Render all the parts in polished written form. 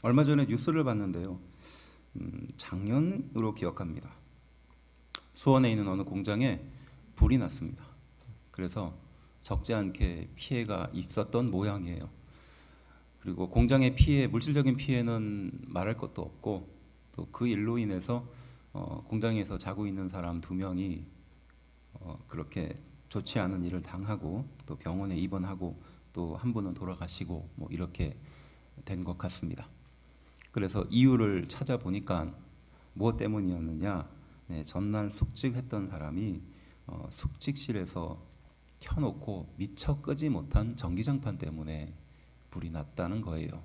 얼마 전에 뉴스를 봤는데요. 작년으로 기억합니다. 수원에 있는 어느 공장에 불이 났습니다. 그래서 적지 않게 피해가 있었던 모양이에요. 그리고 공장의 피해, 물질적인 피해는 말할 것도 없고, 또 그 일로 인해서 공장에서 자고 있는 사람 2명이 그렇게 좋지 않은 일을 당하고, 또 병원에 입원하고, 또 한 분은 돌아가시고, 뭐 이렇게 된 것 같습니다. 그래서 이유를 찾아보니까 무엇 때문이었느냐? 네, 전날 숙직했던 사람이 숙직실에서 켜놓고 미처 끄지 못한 전기장판 때문에 불이 났다는 거예요.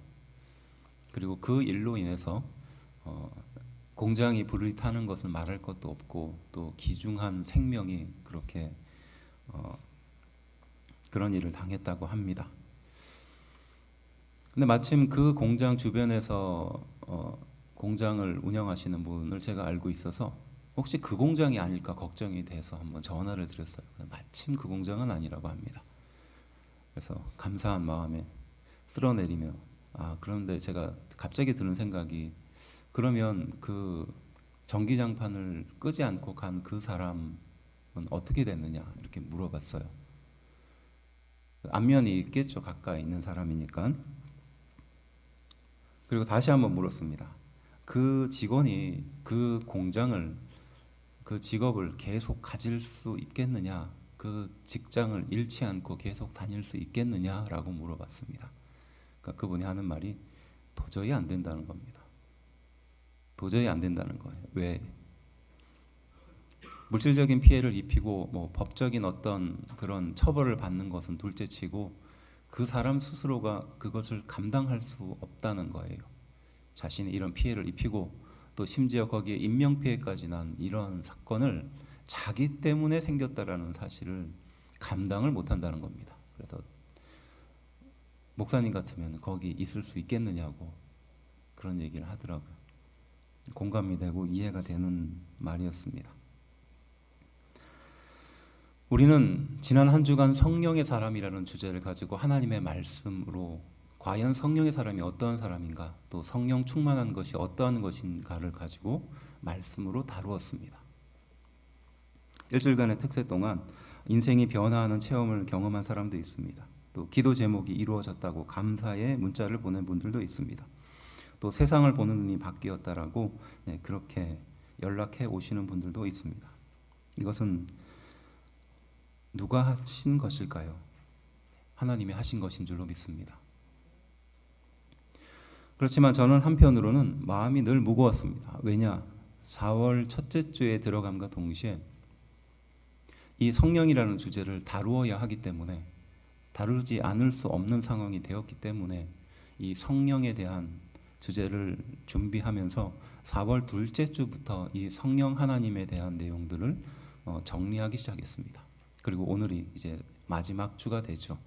그리고 그 일로 인해서 공장이 불을 타는 것은 말할 것도 없고, 또 귀중한 생명이 그렇게 그런 일을 당했다고 합니다. 근데 마침 그 공장 주변에서 공장을 운영하시는 분을 제가 알고 있어서 혹시 그 공장이 아닐까 걱정이 돼서 한번 전화를 드렸어요. 마침 그 공장은 아니라고 합니다. 그래서 감사한 마음에 쓸어내리며 그런데 제가 갑자기 드는 생각이, 그러면 그 전기장판을 끄지 않고 간 그 사람은 어떻게 됐느냐 이렇게 물어봤어요. 안면이 있겠죠, 가까이 있는 사람이니까. 그리고 다시 한번 물었습니다. 그 직원이 그 공장을, 그 직업을 계속 가질 수 있겠느냐, 그 직장을 잃지 않고 계속 다닐 수 있겠느냐라고 물어봤습니다. 그러니까 그분이 하는 말이 도저히 안 된다는 겁니다. 도저히 안 된다는 거예요. 왜? 물질적인 피해를 입히고 뭐 법적인 어떤 그런 처벌을 받는 것은 둘째치고, 그 사람 스스로가 그것을 감당할 수 없다는 거예요. 자신이 이런 피해를 입히고, 또 심지어 거기에 인명피해까지 난 이런 사건을 자기 때문에 생겼다라는 사실을 감당을 못한다는 겁니다. 그래서 목사님 같으면 거기 있을 수 있겠느냐고 그런 얘기를 하더라고요. 공감이 되고 이해가 되는 말이었습니다. 우리는 지난 한 주간 성령의 사람이라는 주제를 가지고 하나님의 말씀으로 과연 성령의 사람이 어떠한 사람인가, 또 성령 충만한 것이 어떠한 것인가를 가지고 말씀으로 다루었습니다. 일주일간의 특세 동안 인생이 변화하는 체험을 경험한 사람도 있습니다. 또 기도 제목이 이루어졌다고 감사의 문자를 보낸 분들도 있습니다. 또 세상을 보는 눈이 바뀌었다라고 그렇게 연락해 오시는 분들도 있습니다. 이것은 누가 하신 것일까요? 하나님이 하신 것인 줄로 믿습니다. 그렇지만 저는 한편으로는 마음이 늘 무거웠습니다. 왜냐? 4월 첫째 주에 들어감과 동시에 이 성령이라는 주제를 다루어야 하기 때문에, 다루지 않을 수 없는 상황이 되었기 때문에 이 성령에 대한 주제를 준비하면서 4월 둘째 주부터 이 성령 하나님에 대한 내용들을 정리하기 시작했습니다. 그리고 오늘이 이제 마지막 주가 되죠.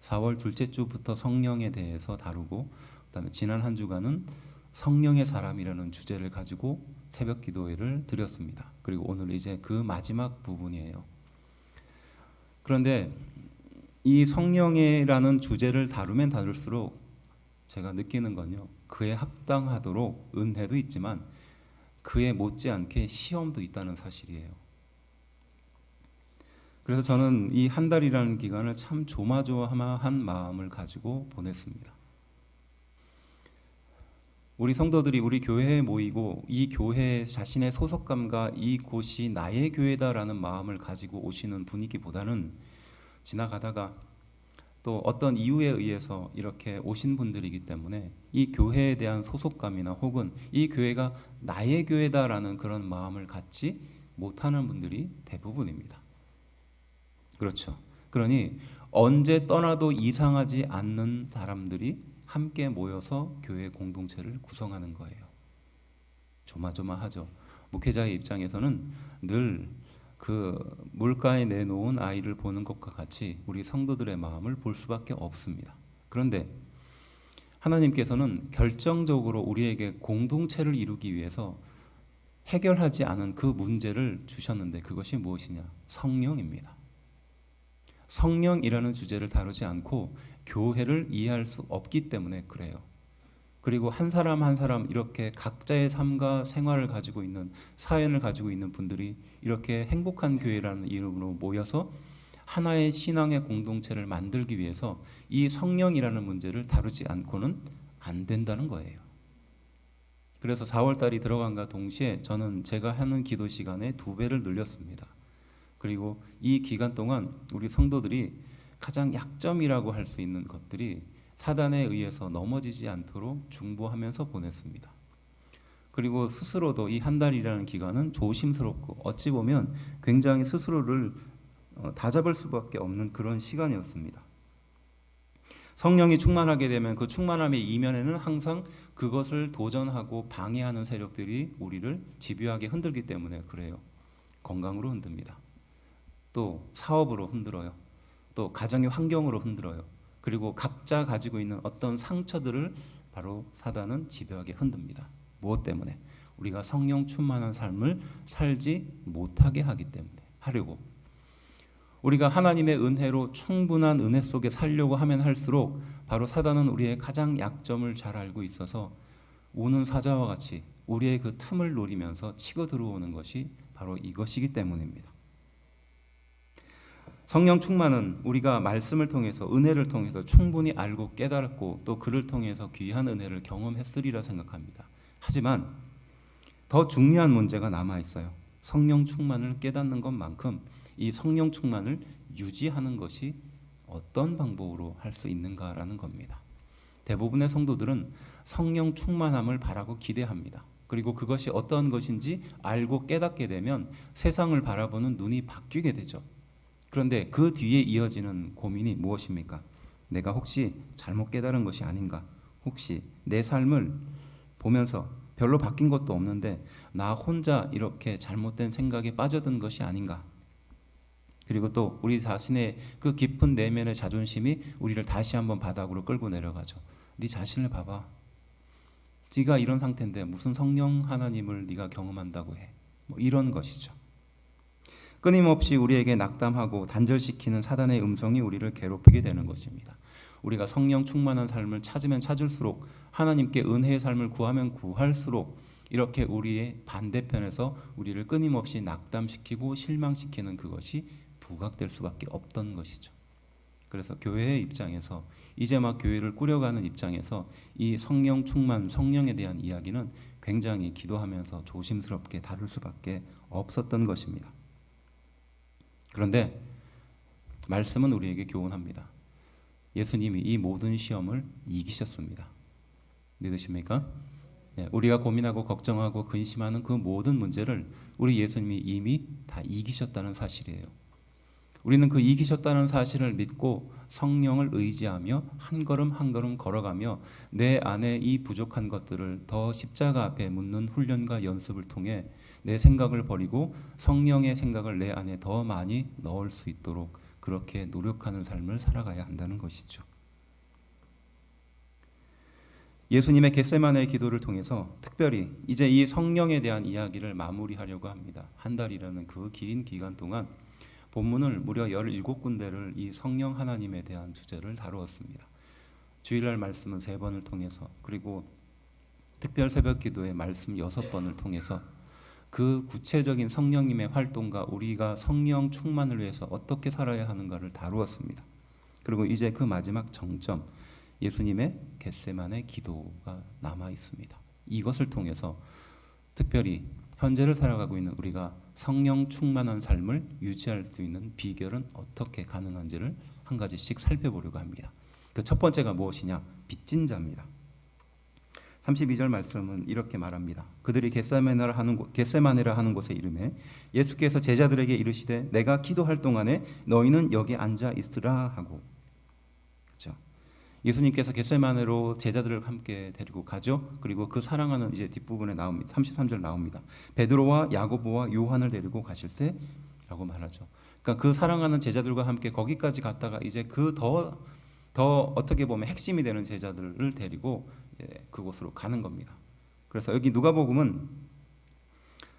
4월 둘째 주부터 성령에 대해서 다루고, 그다음에 지난 한 주간은 성령의 사람이라는 주제를 가지고 새벽 기도회를 드렸습니다. 그리고 오늘 이제 그 마지막 부분이에요. 그런데 이 성령이라는 주제를 다루면 다룰수록 제가 느끼는 건요, 그에 합당하도록 은혜도 있지만 그에 못지않게 시험도 있다는 사실이에요. 그래서 저는 이 한 달이라는 기간을 참 조마조마한 마음을 가지고 보냈습니다. 우리 성도들이 우리 교회에 모이고 이 교회에 자신의 소속감과 이곳이 나의 교회다라는 마음을 가지고 오시는 분위기보다는, 지나가다가 또 어떤 이유에 의해서 이렇게 오신 분들이기 때문에 이 교회에 대한 소속감이나 혹은 이 교회가 나의 교회다라는 그런 마음을 갖지 못하는 분들이 대부분입니다. 그렇죠. 그러니 언제 떠나도 이상하지 않는 사람들이 함께 모여서 교회 공동체를 구성하는 거예요. 조마조마하죠. 목회자의 입장에서는 늘 그 물가에 내놓은 아이를 보는 것과 같이 우리 성도들의 마음을 볼 수밖에 없습니다. 그런데 하나님께서는 결정적으로 우리에게 공동체를 이루기 위해서 해결하지 않은 그 문제를 주셨는데, 그것이 무엇이냐? 성령입니다. 성령이라는 주제를 다루지 않고 교회를 이해할 수 없기 때문에 그래요. 그리고 한 사람 한 사람 이렇게 각자의 삶과 생활을 가지고 있는, 사연을 가지고 있는 분들이 이렇게 행복한 교회라는 이름으로 모여서 하나의 신앙의 공동체를 만들기 위해서 이 성령이라는 문제를 다루지 않고는 안 된다는 거예요. 그래서 4월 달이 들어간과 동시에 저는 제가 하는 기도 시간에 2배를 늘렸습니다. 그리고 이 기간 동안 우리 성도들이 가장 약점이라고 할 수 있는 것들이 사단에 의해서 넘어지지 않도록 중보하면서 보냈습니다. 그리고 스스로도 이 한 달이라는 기간은 조심스럽고 어찌 보면 굉장히 스스로를 다잡을 수밖에 없는 그런 시간이었습니다. 성령이 충만하게 되면 그 충만함의 이면에는 항상 그것을 도전하고 방해하는 세력들이 우리를 집요하게 흔들기 때문에 그래요. 건강으로 흔듭니다. 또 사업으로 흔들어요. 또 가정의 환경으로 흔들어요. 그리고 각자 가지고 있는 어떤 상처들을 바로 사단은 집요하게 흔듭니다. 무엇 때문에? 우리가 성령 충만한 삶을 살지 못하게 하기 때문에, 하려고. 우리가 하나님의 은혜로 충분한 은혜 속에 살려고 하면 할수록 바로 사단은 우리의 가장 약점을 잘 알고 있어서 우는 사자와 같이 우리의 그 틈을 노리면서 치고 들어오는 것이 바로 이것이기 때문입니다. 성령 충만은 우리가 말씀을 통해서, 은혜를 통해서 충분히 알고 깨달았고 또 그를 통해서 귀한 은혜를 경험했으리라 생각합니다. 하지만 더 중요한 문제가 남아 있어요. 성령 충만을 깨닫는 것만큼 이 성령 충만을 유지하는 것이 어떤 방법으로 할 수 있는가라는 겁니다. 대부분의 성도들은 성령 충만함을 바라고 기대합니다. 그리고 그것이 어떤 것인지 알고 깨닫게 되면 세상을 바라보는 눈이 바뀌게 되죠. 그런데 그 뒤에 이어지는 고민이 무엇입니까? 내가 혹시 잘못 깨달은 것이 아닌가? 혹시 내 삶을 보면서 별로 바뀐 것도 없는데 나 혼자 이렇게 잘못된 생각에 빠져든 것이 아닌가? 그리고 또 우리 자신의 그 깊은 내면의 자존심이 우리를 다시 한번 바닥으로 끌고 내려가죠. 네 자신을 봐봐. 네가 이런 상태인데 무슨 성령 하나님을 네가 경험한다고 해. 뭐 이런 것이죠. 끊임없이 우리에게 낙담하고 단절시키는 사단의 음성이 우리를 괴롭히게 되는 것입니다. 우리가 성령 충만한 삶을 찾으면 찾을수록, 하나님께 은혜의 삶을 구하면 구할수록 이렇게 우리의 반대편에서 우리를 끊임없이 낙담시키고 실망시키는 그것이 부각될 수밖에 없던 것이죠. 그래서 교회의 입장에서, 이제 막 교회를 꾸려가는 입장에서 이 성령 충만, 성령에 대한 이야기는 굉장히 기도하면서 조심스럽게 다룰 수밖에 없었던 것입니다. 그런데 말씀은 우리에게 교훈합니다. 예수님이 이 모든 시험을 이기셨습니다. 믿으십니까? 네, 우리가 고민하고 걱정하고 근심하는 그 모든 문제를 우리 예수님이 이미 다 이기셨다는 사실이에요. 우리는 그 이기셨다는 사실을 믿고 성령을 의지하며 한 걸음 한 걸음 걸어가며 내 안에 이 부족한 것들을 더 십자가 앞에 묻는 훈련과 연습을 통해 내 생각을 버리고 성령의 생각을 내 안에 더 많이 넣을 수 있도록 그렇게 노력하는 삶을 살아가야 한다는 것이죠. 예수님의 겟세마네의 기도를 통해서 특별히 이제 이 성령에 대한 이야기를 마무리하려고 합니다. 한 달이라는 그 긴 기간 동안 본문을 무려 17군데를 이 성령 하나님에 대한 주제를 다루었습니다. 주일날 말씀은 3번을 통해서, 그리고 특별 새벽 기도의 말씀 6번을 통해서 그 구체적인 성령님의 활동과 우리가 성령 충만을 위해서 어떻게 살아야 하는가를 다루었습니다. 그리고 이제 그 마지막 정점, 예수님의 겟세마네 기도가 남아 있습니다. 이것을 통해서 특별히 현재를 살아가고 있는 우리가 성령 충만한 삶을 유지할 수 있는 비결은 어떻게 가능한지를 한 가지씩 살펴보려고 합니다. 그 첫 번째가 무엇이냐? 빚진 자입니다. 32절 말씀은 이렇게 말합니다. 그들이 겟세마네라 하는 곳에 이르매 예수께서 제자들에게 이르시되 내가 기도할 동안에 너희는 여기 앉아 있으라 하고. 그렇죠? 예수님께서 겟세마네로 제자들을 함께 데리고 가죠. 그리고 그 사랑하는 이제 뒷부분에 나옵니다. 33절 나옵니다. 베드로와 야고보와 요한을 데리고 가실세라고 말하죠. 그러니까 그 사랑하는 제자들과 함께 거기까지 갔다가 이제 그 더 어떻게 보면 핵심이 되는 제자들을 데리고 그곳으로 가는 겁니다. 그래서 여기 누가복음은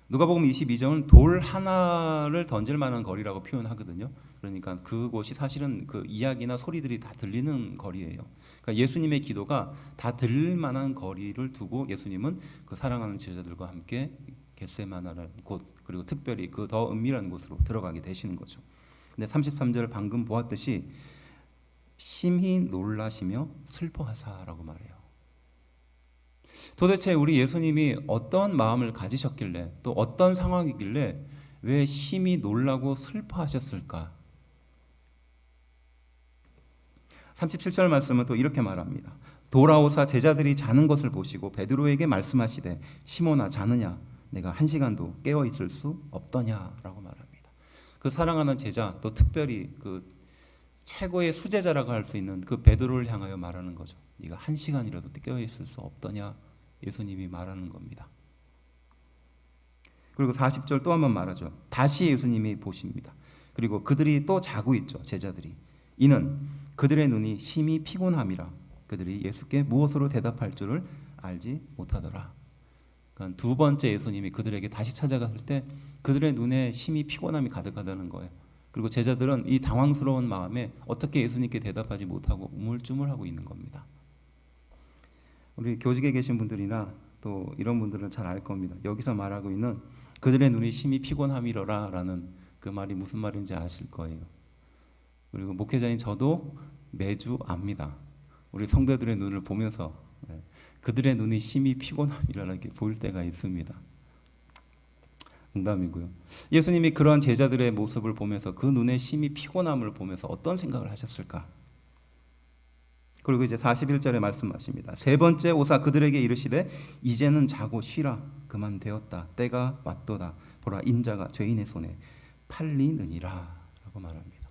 누가복음 22장은 돌 하나를 던질 만한 거리라고 표현하거든요. 그러니까 그곳이 사실은 그 이야기나 소리들이 다 들리는 거리예요. 그러니까 예수님의 기도가 다 들릴 만한 거리를 두고 예수님은 그 사랑하는 제자들과 함께 겟세마나라는 곳, 그리고 특별히 그 더 은밀한 곳으로 들어가게 되시는 거죠. 근데 33절 방금 보았듯이 심히 놀라시며 슬퍼하사라고 말해요. 도대체 우리 예수님이 어떤 마음을 가지셨길래, 또 어떤 상황이길래 왜 심히 놀라고 슬퍼하셨을까? 37절 말씀은 또 이렇게 말합니다. 돌아오사 제자들이 자는 것을 보시고 베드로에게 말씀하시되 시몬아 자느냐? 내가 한 시간도 깨어 있을 수 없더냐라고 말합니다. 그 사랑하는 제자, 또 특별히 그 최고의 수제자라고 할 수 있는 그 베드로를 향하여 말하는 거죠. 네가 한 시간이라도 깨어 있을 수 없더냐? 예수님이 말하는 겁니다. 그리고 40절 또 한번 말하죠. 다시 예수님이 보십니다. 그리고 그들이 또 자고 있죠. 제자들이. 이는 그들의 눈이 심히 피곤함이라 그들이 예수께 무엇으로 대답할 줄을 알지 못하더라. 그러니까 두 번째 예수님이 그들에게 다시 찾아갔을 때 그들의 눈에 심히 피곤함이 가득하다는 거예요. 그리고 제자들은 이 당황스러운 마음에 어떻게 예수님께 대답하지 못하고 우물쭈물하고 있는 겁니다. 우리 교직에 계신 분들이나 또 이런 분들은 잘 알 겁니다. 여기서 말하고 있는 그들의 눈이 심히 피곤함이러라 라는 그 말이 무슨 말인지 아실 거예요. 그리고 목회자인 저도 매주 압니다. 우리 성도들의 눈을 보면서 그들의 눈이 심히 피곤함이라게 보일 때가 있습니다. 농담이고요. 예수님이 그러한 제자들의 모습을 보면서 그 눈에 심히 피곤함을 보면서 어떤 생각을 하셨을까? 그리고 이제 41절에 말씀하십니다. 세 번째 오사 그들에게 이르시되 이제는 자고 쉬라. 그만 되었다. 때가 왔도다. 보라 인자가 죄인의 손에 팔리느니라 라고 말합니다.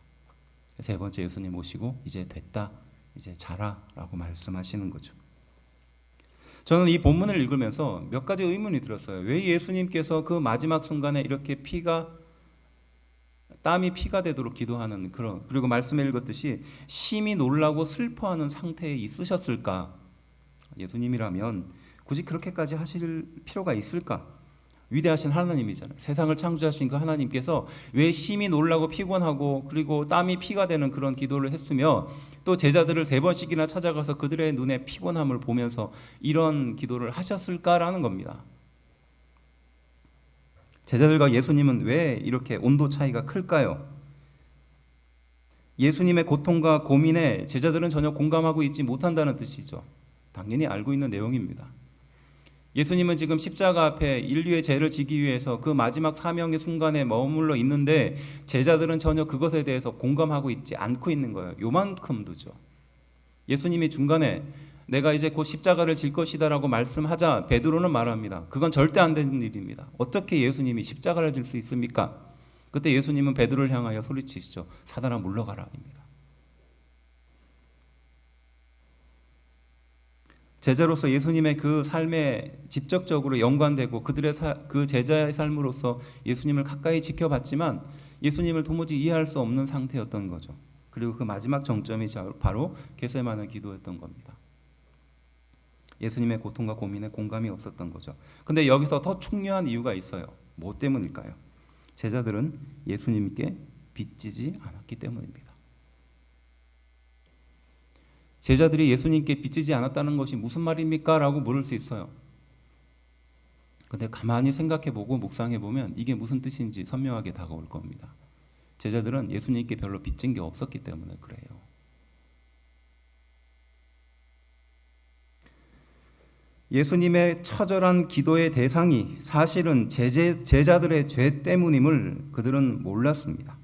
세 번째 예수님 오시고 이제 됐다. 이제 자라 라고 말씀하시는 거죠. 저는 이 본문을 읽으면서 몇 가지 의문이 들었어요. 왜 예수님께서 그 마지막 순간에 이렇게 땀이 피가 되도록 기도하는 그리고 말씀에 읽었듯이 심히 놀라고 슬퍼하는 상태에 있으셨을까? 예수님이라면 굳이 그렇게까지 하실 필요가 있을까? 위대하신 하나님이잖아요. 세상을 창조하신 그 하나님께서 왜 심히 놀라고 피곤하고 그리고 땀이 피가 되는 그런 기도를 했으며 또 제자들을 세 번씩이나 찾아가서 그들의 눈에 피곤함을 보면서 이런 기도를 하셨을까라는 겁니다. 제자들과 예수님은 왜 이렇게 온도 차이가 클까요? 예수님의 고통과 고민에 제자들은 전혀 공감하고 있지 못한다는 뜻이죠. 당연히 알고 있는 내용입니다. 예수님은 지금 십자가 앞에 인류의 죄를 지기 위해서 그 마지막 사명의 순간에 머물러 있는데 제자들은 전혀 그것에 대해서 공감하고 있지 않고 있는 거예요. 요만큼도죠. 예수님이 중간에 내가 이제 곧 십자가를 질 것이다 라고 말씀하자 베드로는 말합니다. 그건 절대 안 되는 일입니다. 어떻게 예수님이 십자가를 질 수 있습니까? 그때 예수님은 베드로를 향하여 소리치시죠. 사단아 물러가라 입니다. 제자로서 예수님의 그 삶에 직접적으로 연관되고 그 제자의 삶으로서 예수님을 가까이 지켜봤지만 예수님을 도무지 이해할 수 없는 상태였던 거죠. 그리고 그 마지막 정점이 바로 겟세마네 기도였던 겁니다. 예수님의 고통과 고민에 공감이 없었던 거죠. 근데 여기서 더 중요한 이유가 있어요. 뭐 때문일까요? 제자들은 예수님께 빚지지 않았기 때문입니다. 제자들이 예수님께 빚지지 않았다는 것이 무슨 말입니까? 라고 물을 수 있어요. 근데 가만히 생각해보고 묵상해보면 이게 무슨 뜻인지 선명하게 다가올 겁니다. 제자들은 예수님께 별로 빚진 게 없었기 때문에 그래요. 예수님의 처절한 기도의 대상이 사실은 제자들의 죄 때문임을 그들은 몰랐습니다.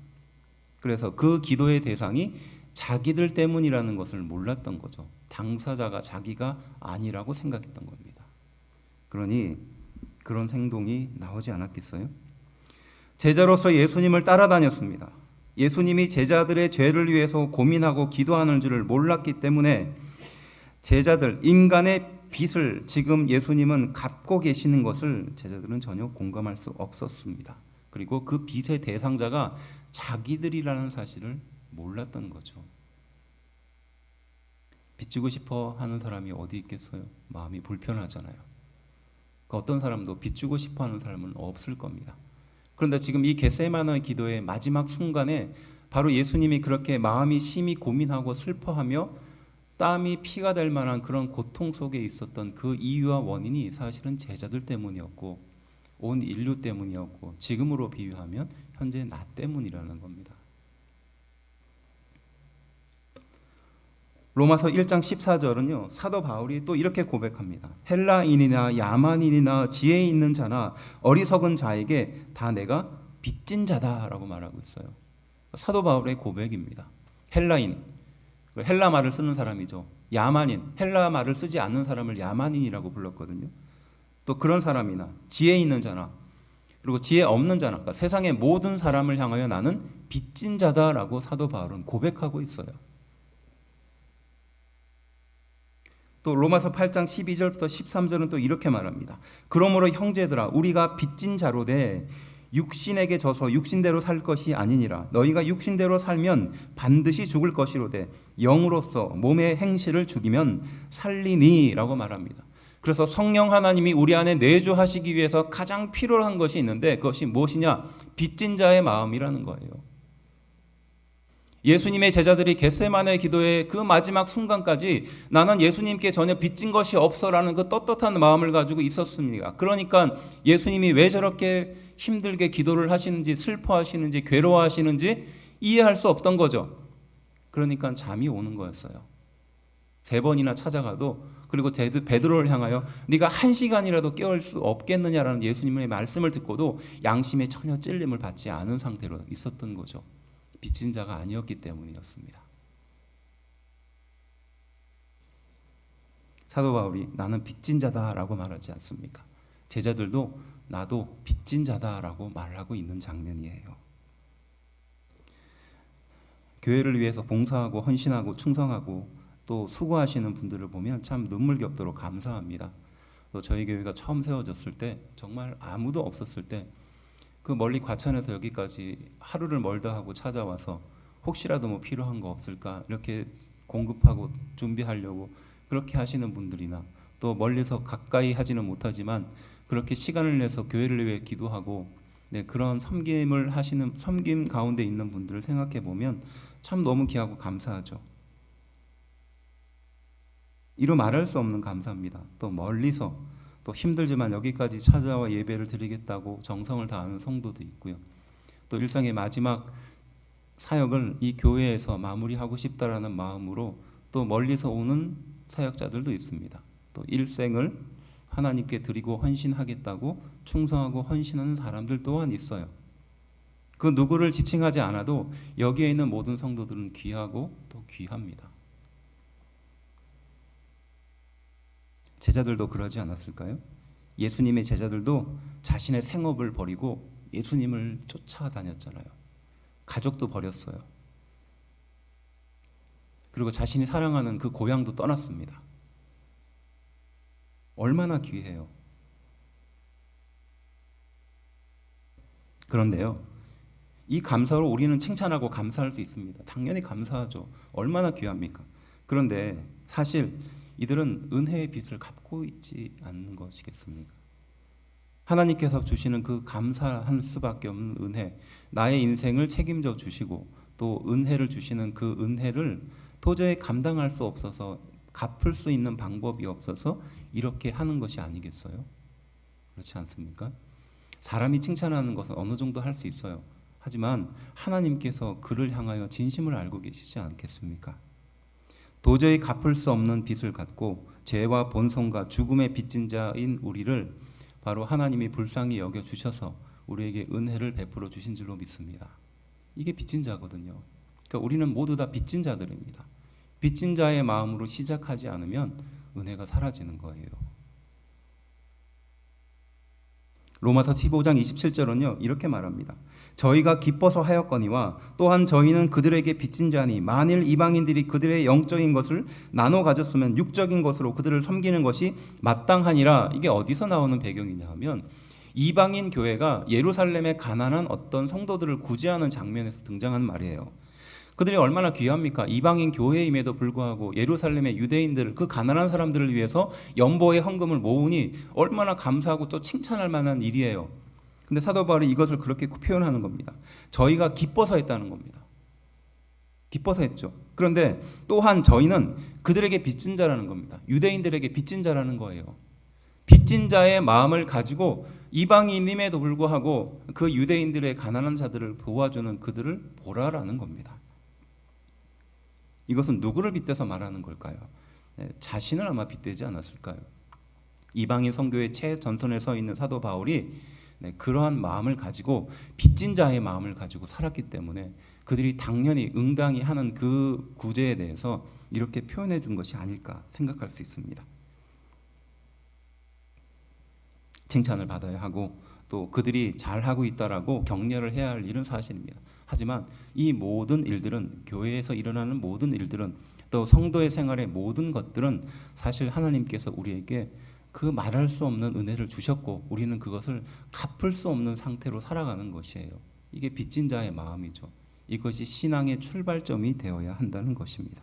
그래서 그 기도의 대상이 자기들 때문이라는 것을 몰랐던 거죠. 당사자가 자기가 아니라고 생각했던 겁니다. 그러니 그런 행동이 나오지 않았겠어요? 제자로서 예수님을 따라다녔습니다. 예수님이 제자들의 죄를 위해서 고민하고 기도하는 줄을 몰랐기 때문에 제자들, 인간의 빚을 지금 예수님은 갚고 계시는 것을 제자들은 전혀 공감할 수 없었습니다. 그리고 그 빚의 대상자가 자기들이라는 사실을 몰랐던 거죠. 빚지고 싶어 하는 사람이 어디 있겠어요? 마음이 불편하잖아요. 그 어떤 사람도 비추고 싶어하는 사람은 없을 겁니다. 그런데 지금 이 겟세마네 기도의 마지막 순간에 바로 예수님이 그렇게 마음이 심히 고민하고 슬퍼하며 땀이 피가 될 만한 그런 고통 속에 있었던 그 이유와 원인이 사실은 제자들 때문이었고 온 인류 때문이었고 지금으로 비유하면 현재 나 때문이라는 겁니다. 로마서 1장 14절은요. 사도 바울이 또 이렇게 고백합니다. 헬라인이나 야만인이나 지혜 있는 자나 어리석은 자에게 다 내가 빚진 자다라고 말하고 있어요. 사도 바울의 고백입니다. 헬라인, 헬라 말을 쓰는 사람이죠. 야만인, 헬라 말을 쓰지 않는 사람을 야만인이라고 불렀거든요. 또 그런 사람이나 지혜 있는 자나 그리고 지혜 없는 자나 그러니까 세상의 모든 사람을 향하여 나는 빚진 자다라고 사도 바울은 고백하고 있어요. 또 로마서 8장 12절부터 13절은 또 이렇게 말합니다. 그러므로 형제들아 우리가 빚진 자로 돼 육신에게 져서 육신대로 살 것이 아니니라. 너희가 육신대로 살면 반드시 죽을 것이로되 영으로서 몸의 행실을 죽이면 살리니라고 말합니다. 그래서 성령 하나님이 우리 안에 내주하시기 위해서 가장 필요한 것이 있는데 그것이 무엇이냐? 빚진 자의 마음이라는 거예요. 예수님의 제자들이 겟세마네 기도의 그 마지막 순간까지 나는 예수님께 전혀 빚진 것이 없어라는 그 떳떳한 마음을 가지고 있었습니다. 그러니까 예수님이 왜 저렇게 힘들게 기도를 하시는지 슬퍼하시는지 괴로워하시는지 이해할 수 없던 거죠. 그러니까 잠이 오는 거였어요. 3번이나 찾아가도 그리고 베드로를 향하여 네가 1시간이라도 깨울 수 없겠느냐라는 예수님의 말씀을 듣고도 양심에 전혀 찔림을 받지 않은 상태로 있었던 거죠. 빚진 자가 아니었기 때문이었습니다. 사도 바울이 나는 빚진 자다라고 말하지 않습니까? 제자들도 나도 빚진 자다라고 말하고 있는 장면이에요. 교회를 위해서 봉사하고 헌신하고 충성하고 또 수고하시는 분들을 보면 참 눈물겹도록 감사합니다. 또 저희 교회가 처음 세워졌을 때 정말 아무도 없었을 때 그 멀리 과천에서 여기까지 하루를 멀다 하고 찾아와서 혹시라도 뭐 필요한 거 없을까 이렇게 공급하고 준비하려고 그렇게 하시는 분들이나 또 멀리서 가까이 하지는 못하지만 그렇게 시간을 내서 교회를 위해 기도하고 그런 섬김을 하시는 섬김 가운데 있는 분들을 생각해 보면 참 너무 귀하고 감사하죠. 이루 말할 수 없는 감사입니다. 또 멀리서 또 힘들지만 여기까지 찾아와 예배를 드리겠다고 정성을 다하는 성도도 있고요. 또 일상의 마지막 사역을 이 교회에서 마무리하고 싶다라는 마음으로 또 멀리서 오는 사역자들도 있습니다. 또 일생을 하나님께 드리고 헌신하겠다고 충성하고 헌신하는 사람들 또한 있어요. 그 누구를 지칭하지 않아도 여기에 있는 모든 성도들은 귀하고 또 귀합니다. 제자들도 그러지 않았을까요? 예수님의 제자들도 자신의 생업을 버리고 예수님을 쫓아다녔잖아요. 가족도 버렸어요. 그리고 자신이 사랑하는 그 고향도 떠났습니다. 얼마나 귀해요. 그런데요, 이 감사로 우리는 칭찬하고 감사할 수 있습니다. 당연히 감사하죠. 얼마나 귀합니까? 그런데 사실 이들은 은혜의 빚을 갚고 있지 않는 것이겠습니까? 하나님께서 주시는 그 감사할 수밖에 없는 은혜, 나의 인생을 책임져 주시고 또 은혜를 주시는 그 은혜를 도저히 감당할 수 없어서 갚을 수 있는 방법이 없어서 이렇게 하는 것이 아니겠어요? 그렇지 않습니까? 사람이 칭찬하는 것은 어느 정도 할 수 있어요. 하지만 하나님께서 그를 향하여 진심을 알고 계시지 않겠습니까? 도저히 갚을 수 없는 빚을 갖고 죄와 본성과 죽음의 빚진 자인 우리를 바로 하나님이 불쌍히 여겨 주셔서 우리에게 은혜를 베풀어 주신 줄로 믿습니다. 이게 빚진 자거든요. 그러니까 우리는 모두 다 빚진 자들입니다. 빚진 자의 마음으로 시작하지 않으면 은혜가 사라지는 거예요. 로마서 15장 27절은요 이렇게 말합니다. 저희가 기뻐서 하였거니와 또한 저희는 그들에게 빚진 자니 만일 이방인들이 그들의 영적인 것을 나눠 가졌으면 육적인 것으로 그들을 섬기는 것이 마땅하니라. 이게 어디서 나오는 배경이냐 하면 이방인 교회가 예루살렘의 가난한 어떤 성도들을 구제하는 장면에서 등장하는 말이에요. 그들이 얼마나 귀합니까? 이방인 교회임에도 불구하고 예루살렘의 유대인들, 그 가난한 사람들을 위해서 연보의 헌금을 모으니 얼마나 감사하고 또 칭찬할 만한 일이에요. 근데 사도 바울이 이것을 그렇게 표현하는 겁니다. 저희가 기뻐서 했다는 겁니다. 기뻐서 했죠. 그런데 또한 저희는 그들에게 빚진 자라는 겁니다. 유대인들에게 빚진 자라는 거예요. 빚진 자의 마음을 가지고 이방인임에도 불구하고 그 유대인들의 가난한 자들을 도와주는 그들을 보라라는 겁니다. 이것은 누구를 빗대서 말하는 걸까요? 자신을 아마 빗대지 않았을까요? 이방인 선교의 최전선에 서 있는 사도 바울이 그러한 마음을 가지고 빚진 자의 마음을 가지고 살았기 때문에 그들이 당연히 응당히 하는 그 구제에 대해서 이렇게 표현해 준 것이 아닐까 생각할 수 있습니다. 칭찬을 받아야 하고 또 그들이 잘하고 있다라고 격려를 해야 할 일은 사실입니다. 하지만 이 모든 일들은, 교회에서 일어나는 모든 일들은, 또 성도의 생활의 모든 것들은 사실 하나님께서 우리에게 그 말할 수 없는 은혜를 주셨고 우리는 그것을 갚을 수 없는 상태로 살아가는 것이에요. 이게 빚진 자의 마음이죠. 이것이 신앙의 출발점이 되어야 한다는 것입니다.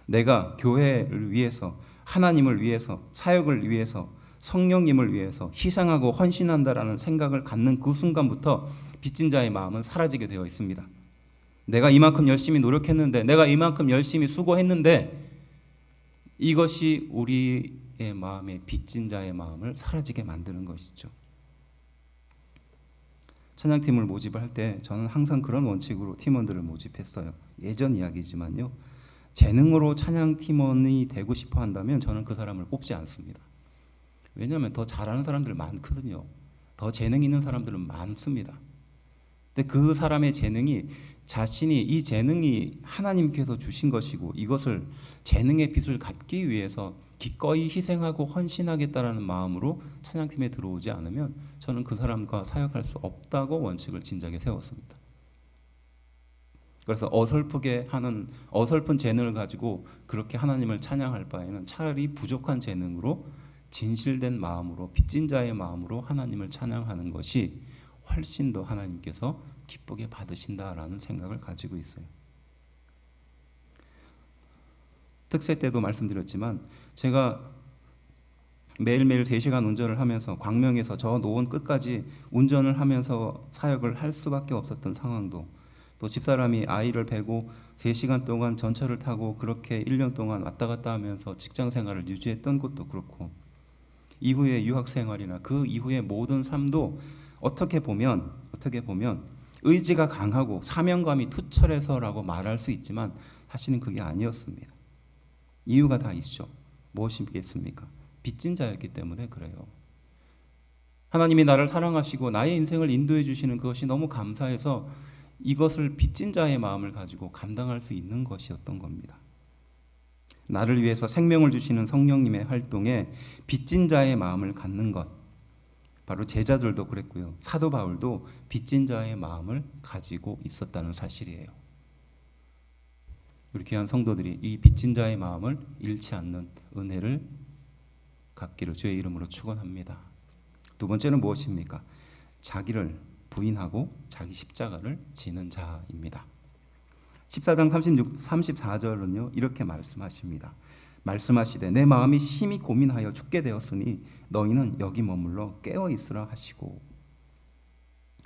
내가 교회를 위해서, 하나님을 위해서, 사역을 위해서, 성령님을 위해서 희생하고 헌신한다라는 생각을 갖는 그 순간부터 빚진 자의 마음은 사라지게 되어 있습니다. 내가 이만큼 열심히 노력했는데, 내가 이만큼 열심히 수고했는데, 이것이 우리의 마음에 빚진 자의 마음을 사라지게 만드는 것이죠. 찬양팀을 모집을 할 때 저는 항상 그런 원칙으로 팀원들을 모집했어요. 예전 이야기지만요. 재능으로 찬양팀원이 되고 싶어 한다면 저는 그 사람을 뽑지 않습니다. 왜냐하면 더 잘하는 사람들 많거든요. 더 재능 있는 사람들은 많습니다. 근데 그 사람의 재능이 자신이 이 재능이 하나님께서 주신 것이고 이것을 재능의 빚을 갚기 위해서 기꺼이 희생하고 헌신하겠다라는 마음으로 찬양팀에 들어오지 않으면 저는 그 사람과 사역할 수 없다고 원칙을 진작에 세웠습니다. 그래서 어설픈 재능을 가지고 그렇게 하나님을 찬양할 바에는 차라리 부족한 재능으로 진실된 마음으로, 빚진 자의 마음으로 하나님을 찬양하는 것이 훨씬 더 하나님께서 기쁘게 받으신다라는 생각을 가지고 있어요. 특세 때도 말씀드렸지만 제가 매일매일 3시간 운전을 하면서 광명에서 저 노원 끝까지 운전을 하면서 사역을 할 수밖에 없었던 상황도, 또 집사람이 아이를 베고 3시간 동안 전철을 타고 그렇게 1년 동안 왔다 갔다 하면서 직장 생활을 유지했던 것도 그렇고, 이후의 유학 생활이나 그 이후의 모든 삶도 어떻게 보면 의지가 강하고 사명감이 투철해서라고 말할 수 있지만 사실은 그게 아니었습니다. 이유가 다 있죠. 무엇이겠습니까? 빚진 자였기 때문에 그래요. 하나님이 나를 사랑하시고 나의 인생을 인도해 주시는 그것이 너무 감사해서 이것을 빚진 자의 마음을 가지고 감당할 수 있는 것이었던 겁니다. 나를 위해서 생명을 주시는 성령님의 활동에 빚진 자의 마음을 갖는 것, 바로 제자들도 그랬고요. 사도 바울도 빚진 자의 마음을 가지고 있었다는 사실이에요. 우리 귀한 성도들이 이 빚진 자의 마음을 잃지 않는 은혜를 갖기를 주의 이름으로 축원합니다. 두 번째는 무엇입니까? 자기를 부인하고 자기 십자가를 지는 자입니다. 14장 34절은요 이렇게 말씀하십니다. 말씀하시되 내 마음이 심히 고민하여 죽게 되었으니 너희는 여기 머물러 깨어 있으라 하시고.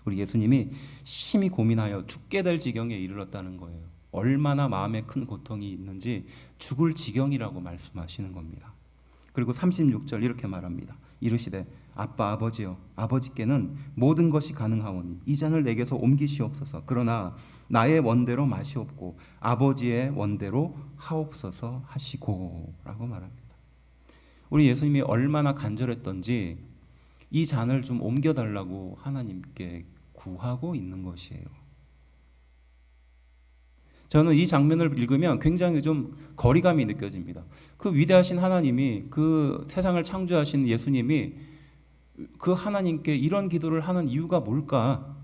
우리 예수님이 심히 고민하여 죽게 될 지경에 이르렀다는 거예요. 얼마나 마음에 큰 고통이 있는지 죽을 지경이라고 말씀하시는 겁니다. 그리고 36절 이렇게 말합니다. 이르시되 아빠 아버지여, 아버지께는 모든 것이 가능하오니 이 잔을 내게서 옮기시옵소서. 그러나 나의 원대로 마시옵고 아버지의 원대로 하옵소서 하시고 라고 말합니다. 우리 예수님이 얼마나 간절했던지 이 잔을 좀 옮겨달라고 하나님께 구하고 있는 것이에요. 저는 이 장면을 읽으면 굉장히 좀 거리감이 느껴집니다. 그 위대하신 하나님이, 그 세상을 창조하신 예수님이 그 하나님께 이런 기도를 하는 이유가 뭘까?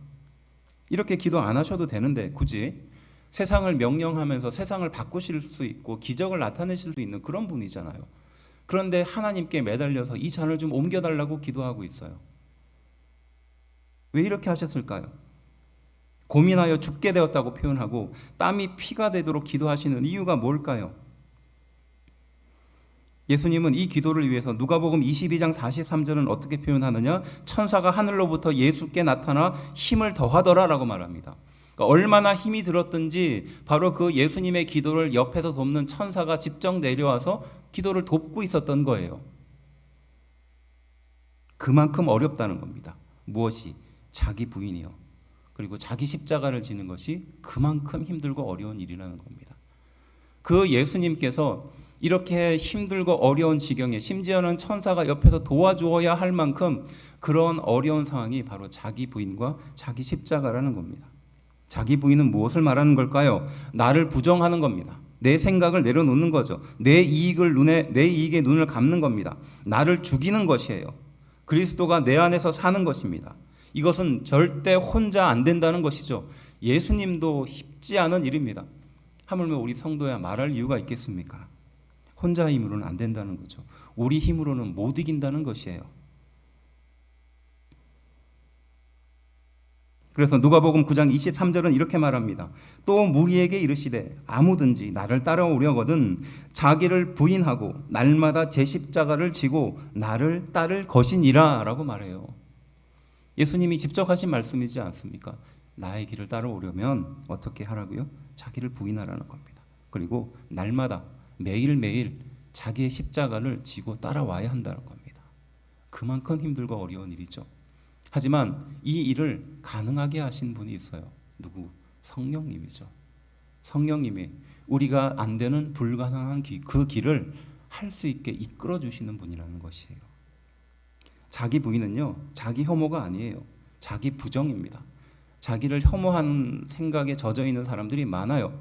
이렇게 기도 안 하셔도 되는데 굳이 세상을 명령하면서 세상을 바꾸실 수 있고 기적을 나타내실 수 있는 그런 분이잖아요. 그런데 하나님께 매달려서 이 잔을 좀 옮겨달라고 기도하고 있어요. 왜 이렇게 하셨을까요? 고민하여 죽게 되었다고 표현하고 땀이 피가 되도록 기도하시는 이유가 뭘까요? 예수님은 이 기도를 위해서 누가복음 22장 43절은 어떻게 표현하느냐? 천사가 하늘로부터 예수께 나타나 힘을 더하더라라고 말합니다. 그러니까 얼마나 힘이 들었든지 바로 그 예수님의 기도를 옆에서 돕는 천사가 직접 내려와서 기도를 돕고 있었던 거예요. 그만큼 어렵다는 겁니다. 무엇이? 자기 부인이요. 그리고 자기 십자가를 지는 것이 그만큼 힘들고 어려운 일이라는 겁니다. 그 예수님께서 이렇게 힘들고 어려운 지경에 심지어는 천사가 옆에서 도와주어야 할 만큼 그런 어려운 상황이 바로 자기 부인과 자기 십자가라는 겁니다. 자기 부인은 무엇을 말하는 걸까요? 나를 부정하는 겁니다. 내 생각을 내려놓는 거죠. 내 이익에 눈을 감는 겁니다. 나를 죽이는 것이에요. 그리스도가 내 안에서 사는 것입니다. 이것은 절대 혼자 안 된다는 것이죠. 예수님도 쉽지 않은 일입니다. 하물며 우리 성도야 말할 이유가 있겠습니까? 혼자 힘으로는 안 된다는 거죠. 우리 힘으로는 못 이긴다는 것이에요. 그래서 누가복음 9장 23절은 이렇게 말합니다. 또 무리에게 이르시되 아무든지 나를 따라오려거든 자기를 부인하고 날마다 제 십자가를 지고 나를 따를 것이니라 라고 말해요. 예수님이 직접 하신 말씀이지 않습니까? 나의 길을 따라오려면 어떻게 하라고요? 자기를 부인하라는 겁니다. 그리고 날마다 매일매일 자기의 십자가를 지고 따라와야 한다는 겁니다. 그만큼 힘들고 어려운 일이죠. 하지만 이 일을 가능하게 하신 분이 있어요. 누구? 성령님이죠. 성령님이 우리가 안 되는 불가능한 그 길을 할 수 있게 이끌어 주시는 분이라는 것이에요. 자기 부인은요, 자기 혐오가 아니에요. 자기 부정입니다. 자기를 혐오하는 생각에 젖어 있는 사람들이 많아요.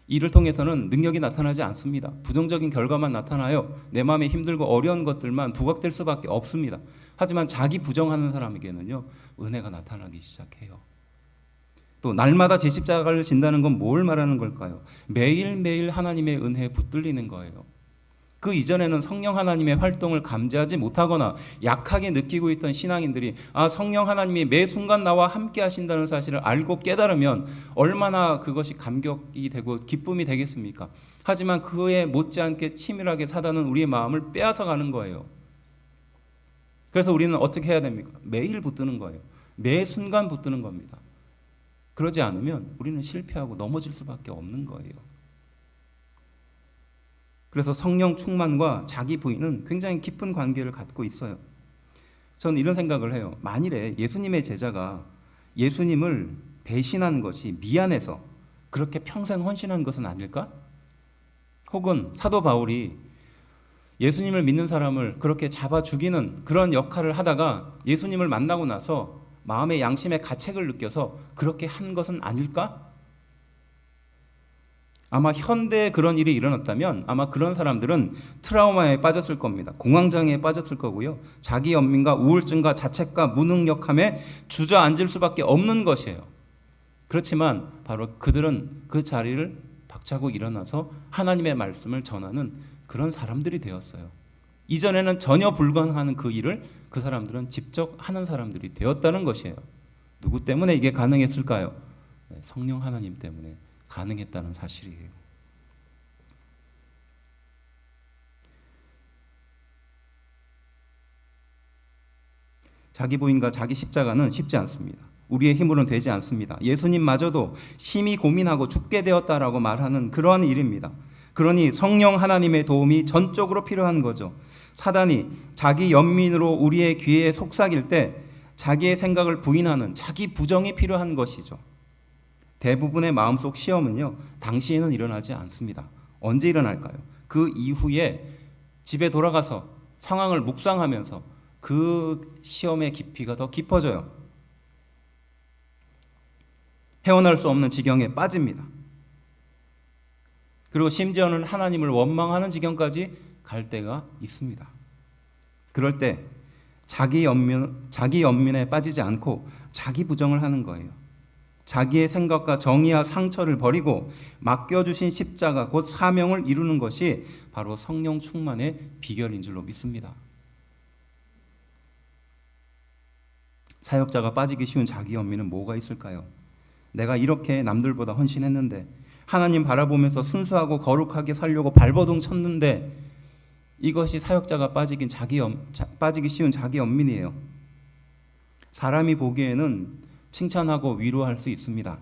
이를 통해서는 능력이 나타나지 않습니다. 부정적인 결과만 나타나요. 내 마음에 힘들고 어려운 것들만 부각될 수밖에 없습니다. 하지만 자기 부정하는 사람에게는요, 은혜가 나타나기 시작해요. 또 날마다 제 십자가를 진다는 건 뭘 말하는 걸까요? 매일매일 하나님의 은혜에 붙들리는 거예요. 그 이전에는 성령 하나님의 활동을 감지하지 못하거나 약하게 느끼고 있던 신앙인들이 성령 하나님이 매 순간 나와 함께 하신다는 사실을 알고 깨달으면 얼마나 그것이 감격이 되고 기쁨이 되겠습니까? 하지만 그에 못지않게 치밀하게 사단은 우리의 마음을 빼앗아가는 거예요. 그래서 우리는 어떻게 해야 됩니까? 매일 붙드는 거예요. 매 순간 붙드는 겁니다. 그러지 않으면 우리는 실패하고 넘어질 수밖에 없는 거예요. 그래서 성령 충만과 자기 부인은 굉장히 깊은 관계를 갖고 있어요. 저는 이런 생각을 해요. 만일에 예수님의 제자가 예수님을 배신한 것이 미안해서 그렇게 평생 헌신한 것은 아닐까? 혹은 사도 바울이 예수님을 믿는 사람을 그렇게 잡아 죽이는 그런 역할을 하다가 예수님을 만나고 나서 마음의 양심의 가책을 느껴서 그렇게 한 것은 아닐까? 아마 현대에 그런 일이 일어났다면 아마 그런 사람들은 트라우마에 빠졌을 겁니다. 공황장애에 빠졌을 거고요. 자기 연민과 우울증과 자책과 무능력함에 주저앉을 수밖에 없는 것이에요. 그렇지만 바로 그들은 그 자리를 박차고 일어나서 하나님의 말씀을 전하는 그런 사람들이 되었어요. 이전에는 전혀 불가능한 그 일을 그 사람들은 직접 하는 사람들이 되었다는 것이에요. 누구 때문에 이게 가능했을까요? 성령 하나님 때문에 가능했다는 사실이에요. 자기 부인과 자기 십자가는 쉽지 않습니다. 우리의 힘으로는 되지 않습니다. 예수님마저도 심히 고민하고 죽게 되었다라고 말하는 그러한 일입니다. 그러니 성령 하나님의 도움이 전적으로 필요한 거죠. 사단이 자기 연민으로 우리의 귀에 속삭일 때 자기의 생각을 부인하는 자기 부정이 필요한 것이죠. 대부분의 마음속 시험은요, 당시에는 일어나지 않습니다. 언제 일어날까요? 그 이후에 집에 돌아가서 상황을 묵상하면서 그 시험의 깊이가 더 깊어져요. 헤어날 수 없는 지경에 빠집니다. 그리고 심지어는 하나님을 원망하는 지경까지 갈 때가 있습니다. 그럴 때 자기 연민에 빠지지 않고 자기 부정을 하는 거예요. 자기의 생각과 정의와 상처를 버리고 맡겨주신 십자가 곧 사명을 이루는 것이 바로 성령 충만의 비결인 줄로 믿습니다. 사역자가 빠지기 쉬운 자기 연민은 뭐가 있을까요? 내가 이렇게 남들보다 헌신했는데, 하나님 바라보면서 순수하고 거룩하게 살려고 발버둥 쳤는데, 이것이 사역자가 빠지기 쉬운 자기 연민이에요. 사람이 보기에는 칭찬하고 위로할 수 있습니다.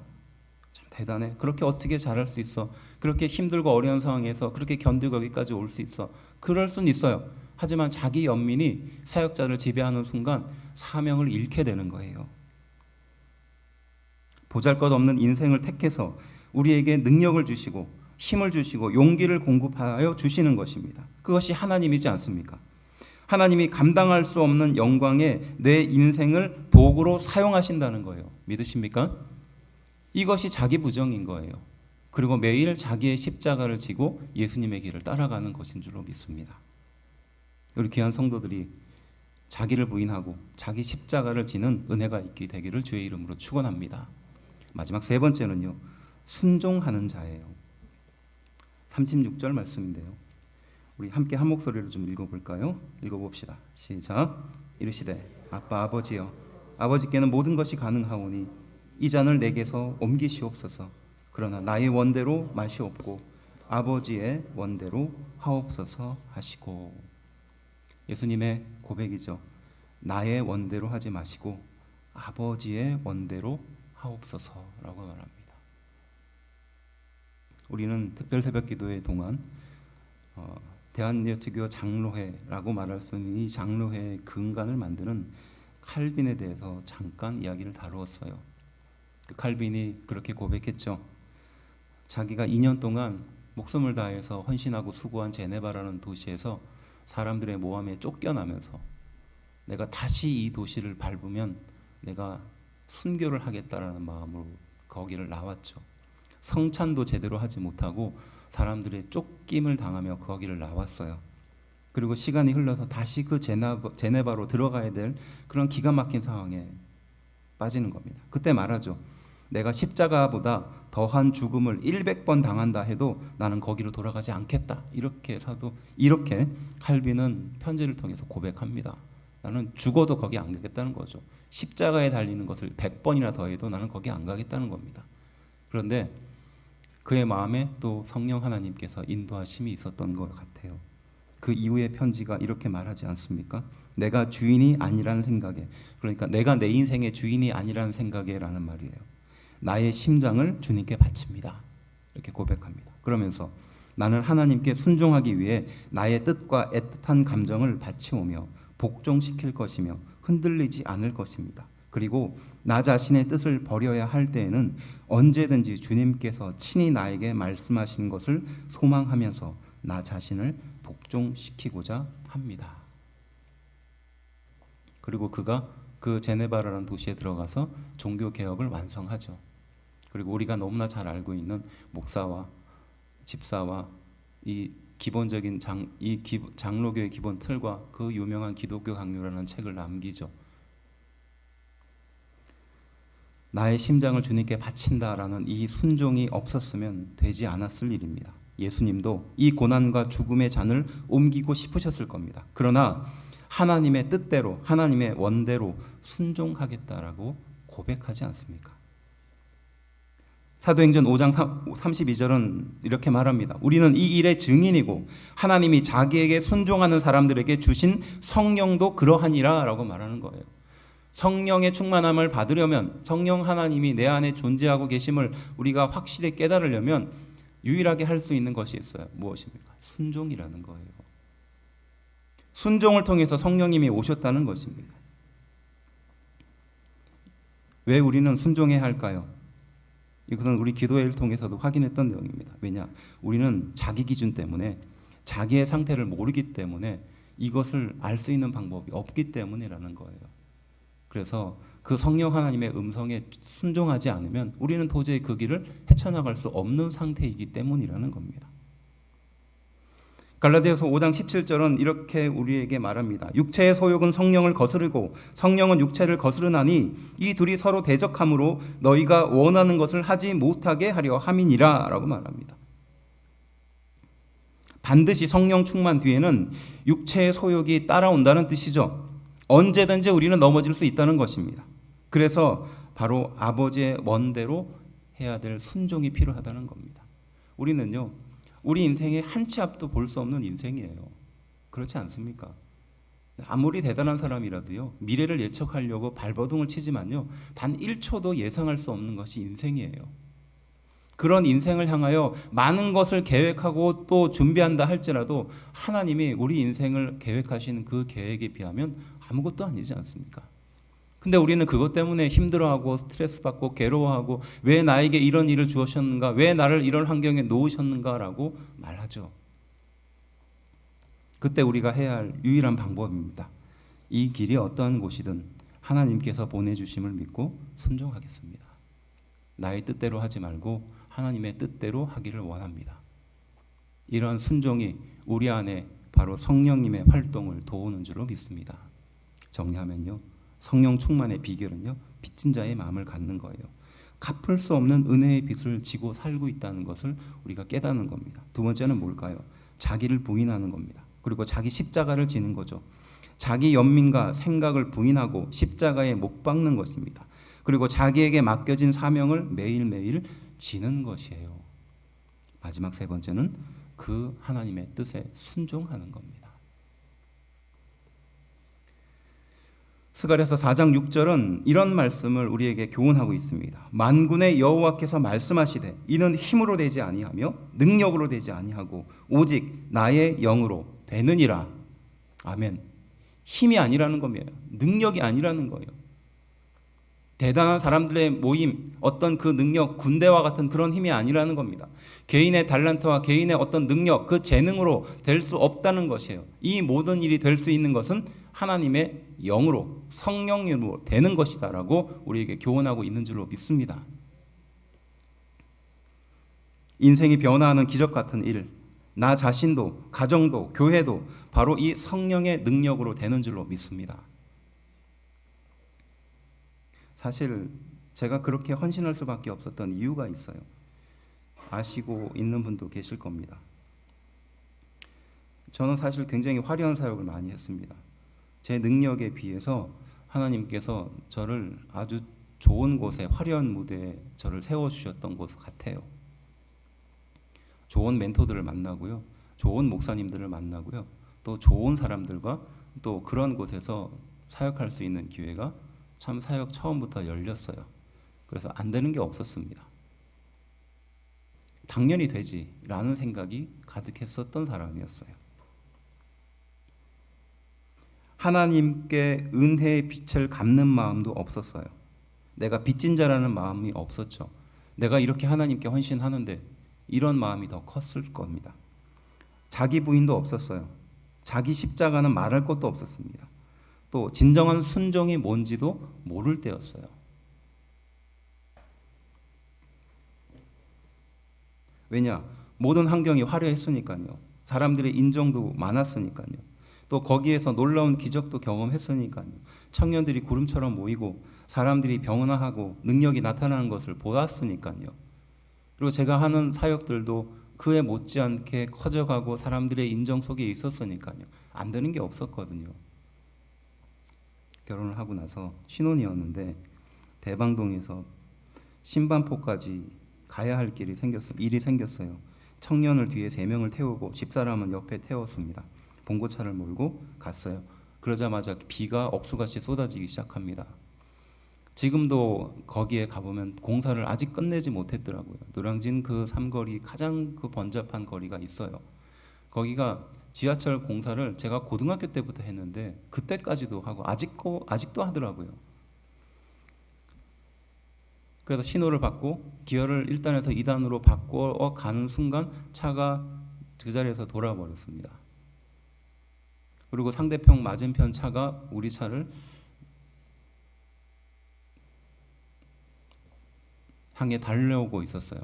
참 대단해. 그렇게 어떻게 잘할 수 있어? 그렇게 힘들고 어려운 상황에서 그렇게 견디고 여기까지 올 수 있어? 그럴 수는 있어요. 하지만 자기 연민이 사역자를 지배하는 순간 사명을 잃게 되는 거예요. 보잘것없는 인생을 택해서 우리에게 능력을 주시고 힘을 주시고 용기를 공급하여 주시는 것입니다. 그것이 하나님이지 않습니까? 하나님이 감당할 수 없는 영광에 내 인생을 도구로 사용하신다는 거예요. 믿으십니까? 이것이 자기 부정인 거예요. 그리고 매일 자기의 십자가를 지고 예수님의 길을 따라가는 것인 줄로 믿습니다. 우리 귀한 성도들이 자기를 부인하고 자기 십자가를 지는 은혜가 있게 되기를 주의 이름으로 축원합니다. 마지막 세 번째는요, 순종하는 자예요. 36절 말씀인데요, 우리 함께 한 목소리로 좀 읽어볼까요? 읽어봅시다. 시작. 이르시되 아빠 아버지여, 아버지께는 모든 것이 가능하오니 이 잔을 내게서 옮기시옵소서. 그러나 나의 원대로 마시옵고 아버지의 원대로 하옵소서 하시고. 예수님의 고백이죠. 나의 원대로 하지 마시고 아버지의 원대로 하옵소서라고 말합니다. 우리는 특별 새벽 기도회 동안 대한예수교 장로회라고 말할 수 있는 이 장로회의 근간을 만드는 칼빈에 대해서 잠깐 이야기를 다루었어요. 그 칼빈이 그렇게 고백했죠. 자기가 2년 동안 목숨을 다해서 헌신하고 수고한 제네바라는 도시에서 사람들의 모함에 쫓겨나면서 내가 다시 이 도시를 밟으면 내가 순교를 하겠다라는 마음으로 거기를 나왔죠. 성찬도 제대로 하지 못하고 사람들의 쫓김을 당하며 거기를 나왔어요. 그리고 시간이 흘러서 다시 그 제네바로 들어가야 될 그런 기가 막힌 상황에 빠지는 겁니다. 그때 말하죠. 내가 십자가보다 더한 죽음을 100번 당한다 해도 나는 거기로 돌아가지 않겠다. 이렇게 칼빈은 편지를 통해서 고백합니다. 나는 죽어도 거기 안 가겠다는 거죠. 십자가에 달리는 것을 100번이나 더해도 나는 거기 안 가겠다는 겁니다. 그런데 그의 마음에 또 성령 하나님께서 인도하심이 있었던 것 같아요. 그 이후의 편지가 이렇게 말하지 않습니까? 내가 주인이 아니라는 생각에, 그러니까 내가 내 인생의 주인이 아니라는 생각에 라는 말이에요. 나의 심장을 주님께 바칩니다. 이렇게 고백합니다. 그러면서 나는 하나님께 순종하기 위해 나의 뜻과 애틋한 감정을 바치오며 복종시킬 것이며 흔들리지 않을 것입니다. 그리고 나 자신의 뜻을 버려야 할 때에는 언제든지 주님께서 친히 나에게 말씀하신 것을 소망하면서 나 자신을 복종시키고자 합니다. 그리고 그가 그 제네바라는 도시에 들어가서 종교 개혁을 완성하죠. 그리고 우리가 너무나 잘 알고 있는 목사와 집사와 이 기본적인 장로교의 기본 틀과 그 유명한 기독교 강요라는 책을 남기죠. 나의 심장을 주님께 바친다라는 이 순종이 없었으면 되지 않았을 일입니다. 예수님도 이 고난과 죽음의 잔을 옮기고 싶으셨을 겁니다. 그러나 하나님의 뜻대로, 하나님의 원대로 순종하겠다라고 고백하지 않습니까? 사도행전 5장 32절은 이렇게 말합니다. 우리는 이 일의 증인이고 하나님이 자기에게 순종하는 사람들에게 주신 성령도 그러하니라 라고 말하는 거예요. 성령의 충만함을 받으려면, 성령 하나님이 내 안에 존재하고 계심을 우리가 확실히 깨달으려면 유일하게 할 수 있는 것이 있어요. 무엇입니까? 순종이라는 거예요. 순종을 통해서 성령님이 오셨다는 것입니다. 왜 우리는 순종해야 할까요? 이것은 우리 기도회를 통해서도 확인했던 내용입니다. 왜냐? 우리는 자기 기준 때문에, 자기의 상태를 모르기 때문에, 이것을 알 수 있는 방법이 없기 때문이라는 거예요. 그래서 그 성령 하나님의 음성에 순종하지 않으면 우리는 도저히 그 길을 헤쳐나갈 수 없는 상태이기 때문이라는 겁니다. 갈라디아서 5장 17절은 이렇게 우리에게 말합니다. 육체의 소욕은 성령을 거스르고 성령은 육체를 거스르나니 이 둘이 서로 대적함으로 너희가 원하는 것을 하지 못하게 하려 함이니라 라고 말합니다. 반드시 성령 충만 뒤에는 육체의 소욕이 따라온다는 뜻이죠. 언제든지 우리는 넘어질 수 있다는 것입니다. 그래서 바로 아버지의 원대로 해야 될 순종이 필요하다는 겁니다. 우리는요, 우리 인생의 한 치 앞도 볼 수 없는 인생이에요. 그렇지 않습니까? 아무리 대단한 사람이라도요, 미래를 예측하려고 발버둥을 치지만요, 단 1초도 예상할 수 없는 것이 인생이에요. 그런 인생을 향하여 많은 것을 계획하고 또 준비한다 할지라도 하나님이 우리 인생을 계획하신 그 계획에 비하면 아무것도 아니지 않습니까? 근데 우리는 그것 때문에 힘들어하고 스트레스 받고 괴로워하고 왜 나에게 이런 일을 주셨는가? 왜 나를 이런 환경에 놓으셨는가라고 말하죠. 그때 우리가 해야 할 유일한 방법입니다. 이 길이 어떠한 곳이든 하나님께서 보내주심을 믿고 순종하겠습니다. 나의 뜻대로 하지 말고 하나님의 뜻대로 하기를 원합니다. 이런 순종이 우리 안에 바로 성령님의 활동을 도우는 줄로 믿습니다. 정리하면요, 성령 충만의 비결은요, 빚진 자의 마음을 갖는 거예요. 갚을 수 없는 은혜의 빚을 지고 살고 있다는 것을 우리가 깨닫는 겁니다. 두 번째는 뭘까요? 자기를 부인하는 겁니다. 그리고 자기 십자가를 지는 거죠. 자기 연민과 생각을 부인하고 십자가에 못 박는 것입니다. 그리고 자기에게 맡겨진 사명을 매일매일 지는 것이에요. 마지막 세 번째는 그 하나님의 뜻에 순종하는 겁니다. 스가랴서 4장 6절은 이런 말씀을 우리에게 교훈하고 있습니다. 만군의 여호와께서 말씀하시되 이는 힘으로 되지 아니하며 능력으로 되지 아니하고 오직 나의 영으로 되느니라. 아멘. 힘이 아니라는 겁니다. 능력이 아니라는 거예요. 대단한 사람들의 모임, 어떤 그 능력, 군대와 같은 그런 힘이 아니라는 겁니다. 개인의 달란트와 개인의 어떤 능력, 그 재능으로 될 수 없다는 것이에요. 이 모든 일이 될 수 있는 것은 하나님의 영으로, 성령으로 되는 것이다라고 우리에게 교훈하고 있는 줄로 믿습니다. 인생이 변화하는 기적 같은 일, 나 자신도, 가정도, 교회도 바로 이 성령의 능력으로 되는 줄로 믿습니다. 사실 제가 그렇게 헌신할 수밖에 없었던 이유가 있어요. 아시고 있는 분도 계실 겁니다. 저는 사실 굉장히 화려한 사역을 많이 했습니다. 제 능력에 비해서 하나님께서 저를 아주 좋은 곳에, 화려한 무대에 저를 세워주셨던 곳 같아요. 좋은 멘토들을 만나고요, 좋은 목사님들을 만나고요, 또 좋은 사람들과 또 그런 곳에서 사역할 수 있는 기회가 참 사역 처음부터 열렸어요. 그래서 안 되는 게 없었습니다. 당연히 되지라는 생각이 가득했었던 사람이었어요. 하나님께 은혜의 빛을 갚는 마음도 없었어요. 내가 빚진 자라는 마음이 없었죠. 내가 이렇게 하나님께 헌신하는데 이런 마음이 더 컸을 겁니다. 자기 부인도 없었어요. 자기 십자가는 말할 것도 없었습니다. 또 진정한 순종이 뭔지도 모를 때였어요. 왜냐? 모든 환경이 화려했으니까요. 사람들의 인정도 많았으니까요. 또 거기에서 놀라운 기적도 경험했으니까요. 청년들이 구름처럼 모이고 사람들이 병원하고 능력이 나타나는 것을 보았으니까요. 그리고 제가 하는 사역들도 그에 못지않게 커져가고 사람들의 인정 속에 있었으니까요. 안 되는 게 없었거든요. 결혼을 하고 나서 신혼이었는데 대방동에서 신반포까지 가야 할 일이 생겼어요. 청년을 뒤에 3명을 태우고 집사람은 옆에 태웠습니다. 봉고차를 몰고 갔어요. 그러자마자 비가 억수같이 쏟아지기 시작합니다. 지금도 거기에 가보면 공사를 아직 끝내지 못했더라고요. 노량진 그 삼거리 가장 그 번잡한 거리가 있어요. 거기가 지하철 공사를 제가 고등학교 때부터 했는데 그때까지도 하고 아직도 하더라고요. 그래서 신호를 받고 기어를 1단에서 2단으로 바꿔 가는 순간 차가 그 자리에서 돌아버렸습니다. 그리고 상대편 맞은편 차가 우리 차를 향해 달려오고 있었어요.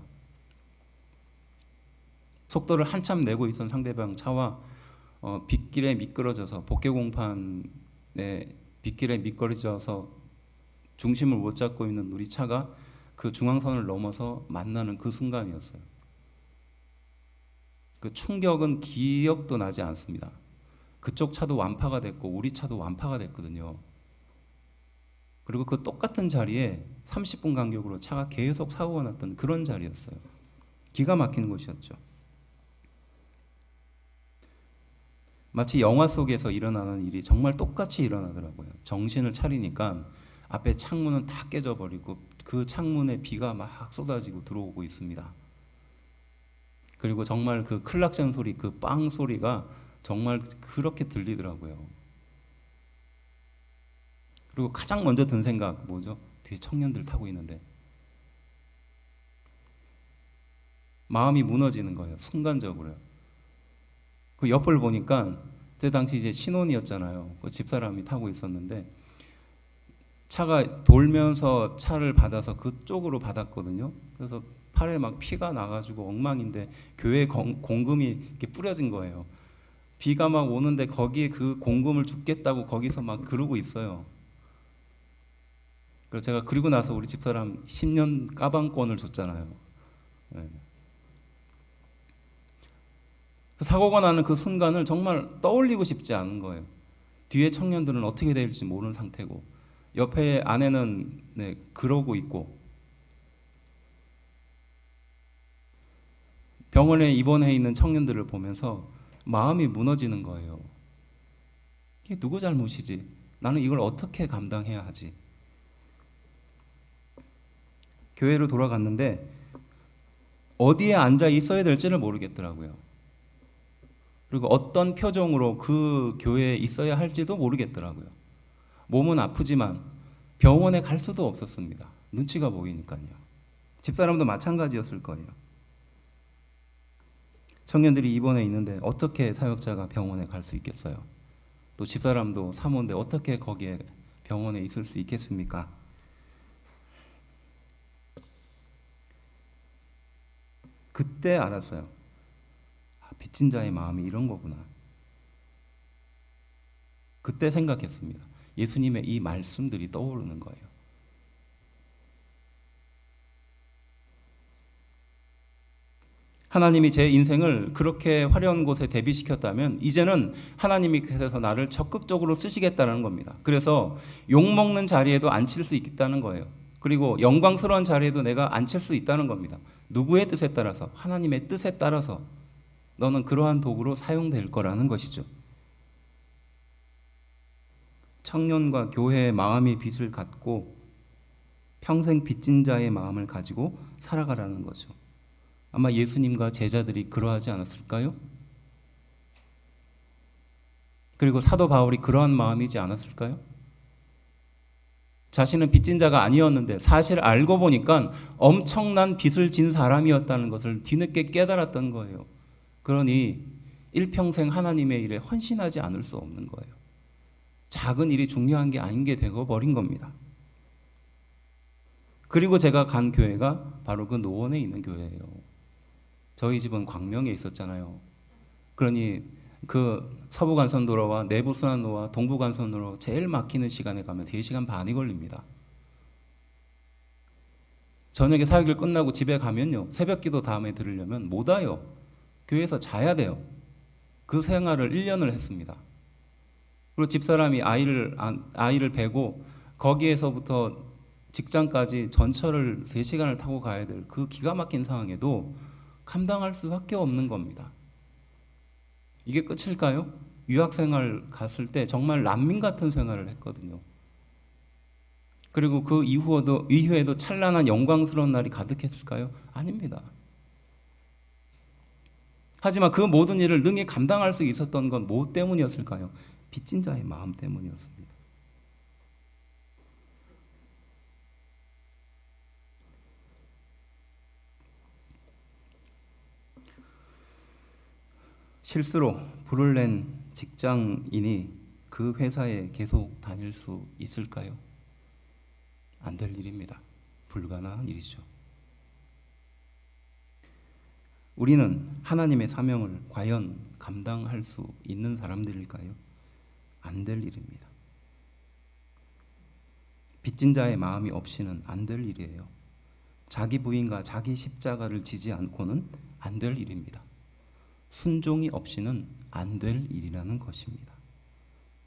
속도를 한참 내고 있던 상대방 차와 빗길에 미끄러져서 복개공판에 빗길에 미끄러져서 중심을 못 잡고 있는 우리 차가 그 중앙선을 넘어서 만나는 그 순간이었어요. 그 충격은 기억도 나지 않습니다. 그쪽 차도 완파가 됐고 우리 차도 완파가 됐거든요. 그리고 그 똑같은 자리에 30분 간격으로 차가 계속 사고가 났던 그런 자리였어요. 기가 막히는 곳이었죠. 마치 영화 속에서 일어나는 일이 정말 똑같이 일어나더라고요. 정신을 차리니까 앞에 창문은 다 깨져버리고 그 창문에 비가 막 쏟아지고 들어오고 있습니다. 그리고 정말 그 클락션 소리, 그 빵 소리가 정말 그렇게 들리더라고요. 그리고 가장 먼저 든 생각 뭐죠? 뒤에 청년들 타고 있는데 마음이 무너지는 거예요. 순간적으로요. 그 옆을 보니까 그때 당시 이제 신혼이었잖아요. 그 집사람이 타고 있었는데 차가 돌면서 차를 받아서 그쪽으로 받았거든요. 그래서 팔에 막 피가 나가지고 엉망인데 교회 공금이 이렇게 뿌려진 거예요. 비가 막 오는데 거기에 그 공금을 줍겠다고 거기서 막 그러고 있어요. 그래서 제가 그리고 나서 우리 집사람 10년 가방권을 줬잖아요. 네. 사고가 나는 그 순간을 정말 떠올리고 싶지 않은 거예요. 뒤에 청년들은 어떻게 될지 모르는 상태고 옆에 아내는 네, 그러고 있고 병원에 입원해 있는 청년들을 보면서 마음이 무너지는 거예요. 이게 누구 잘못이지? 나는 이걸 어떻게 감당해야 하지? 교회로 돌아갔는데 어디에 앉아 있어야 될지를 모르겠더라고요. 그리고 어떤 표정으로 그 교회에 있어야 할지도 모르겠더라고요. 몸은 아프지만 병원에 갈 수도 없었습니다. 눈치가 보이니까요. 집사람도 마찬가지였을 거예요. 청년들이 입원해 있는데 어떻게 사역자가 병원에 갈 수 있겠어요? 또 집사람도 사모인데 어떻게 거기에 병원에 있을 수 있겠습니까? 그때 알았어요. 빚진 자의 마음이 이런 거구나. 그때 생각했습니다. 예수님의 이 말씀들이 떠오르는 거예요. 하나님이 제 인생을 그렇게 화려한 곳에 대비시켰다면 이제는 하나님이 그래서 나를 적극적으로 쓰시겠다는 겁니다. 그래서 욕먹는 자리에도 앉힐 수 있다는 거예요. 그리고 영광스러운 자리에도 내가 앉힐 수 있다는 겁니다. 누구의 뜻에 따라서? 하나님의 뜻에 따라서 너는 그러한 도구로 사용될 거라는 것이죠. 청년과 교회의 마음이 빚을 갖고 평생 빚진 자의 마음을 가지고 살아가라는 거죠. 아마 예수님과 제자들이 그러하지 않았을까요? 그리고 사도 바울이 그러한 마음이지 않았을까요? 자신은 빚진 자가 아니었는데 사실 알고 보니까 엄청난 빚을 진 사람이었다는 것을 뒤늦게 깨달았던 거예요. 그러니 일평생 하나님의 일에 헌신하지 않을 수 없는 거예요. 작은 일이 중요한 게 아닌 게 되고 버린 겁니다. 그리고 제가 간 교회가 바로 그 노원에 있는 교회예요. 저희 집은 광명에 있었잖아요. 그러니 그 서부간선도로와 내부순환로와 동부간선도로 제일 막히는 시간에 가면 3시간 반이 걸립니다. 저녁에 사역일 끝나고 집에 가면요. 새벽기도 다음에 들으려면 못 와요. 교회에서 자야 돼요. 그 생활을 1년을 했습니다. 그리고 집사람이 아이를 베고 거기에서부터 직장까지 전철을 3시간을 타고 가야 될 그 기가 막힌 상황에도 감당할 수밖에 없는 겁니다. 이게 끝일까요? 유학생활 갔을 때 정말 난민 같은 생활을 했거든요. 그리고 그 이후에도 찬란한 영광스러운 날이 가득했을까요? 아닙니다. 하지만 그 모든 일을 능히 감당할 수 있었던 건 뭐 때문이었을까요? 빚진 자의 마음 때문이었습니다. 실수로 불을 낸 직장인이 그 회사에 계속 다닐 수 있을까요? 안 될 일입니다. 불가능한 일이죠. 우리는 하나님의 사명을 과연 감당할 수 있는 사람들일까요? 안 될 일입니다. 빚진 자의 마음이 없이는 안 될 일이에요. 자기 부인과 자기 십자가를 지지 않고는 안 될 일입니다. 순종이 없이는 안 될 일이라는 것입니다.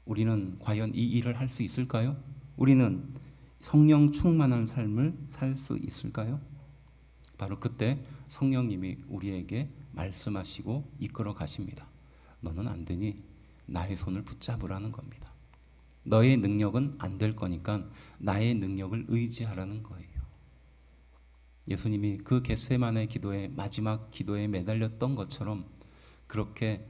우리는 과연 이 일을 할 수 있을까요? 우리는 성령 충만한 삶을 살 수 있을까요? 바로 그때 성령님이 우리에게 말씀하시고 이끌어 가십니다. 너는 안 되니 나의 손을 붙잡으라는 겁니다. 너의 능력은 안 될 거니까 나의 능력을 의지하라는 거예요. 예수님이 그 겟세마네 기도의 마지막 기도에 매달렸던 것처럼 그렇게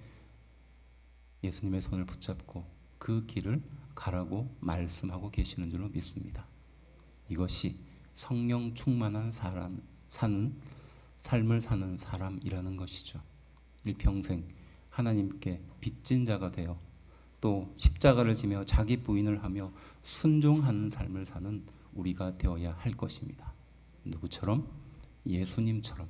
예수님의 손을 붙잡고 그 길을 가라고 말씀하고 계시는 줄로 믿습니다. 이것이 성령 충만한 사람 사는 삶을 사는 사람이라는 것이죠. 일평생 하나님께 빚진 자가 되어 또 십자가를 지며 자기 부인을 하며 순종하는 삶을 사는 우리가 되어야 할 것입니다. 누구처럼? 예수님처럼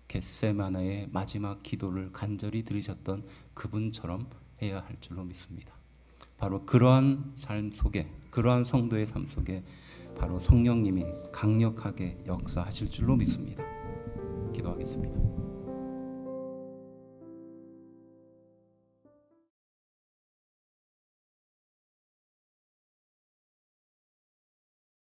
겟세마네의 마지막 기도를 간절히 들으셨던 그분처럼 해야 할 줄로 믿습니다. 바로 그러한 삶 속에, 그러한 성도의 삶 속에 바로 성령님이 강력하게 역사하실 줄로 믿습니다. 기도하겠습니다.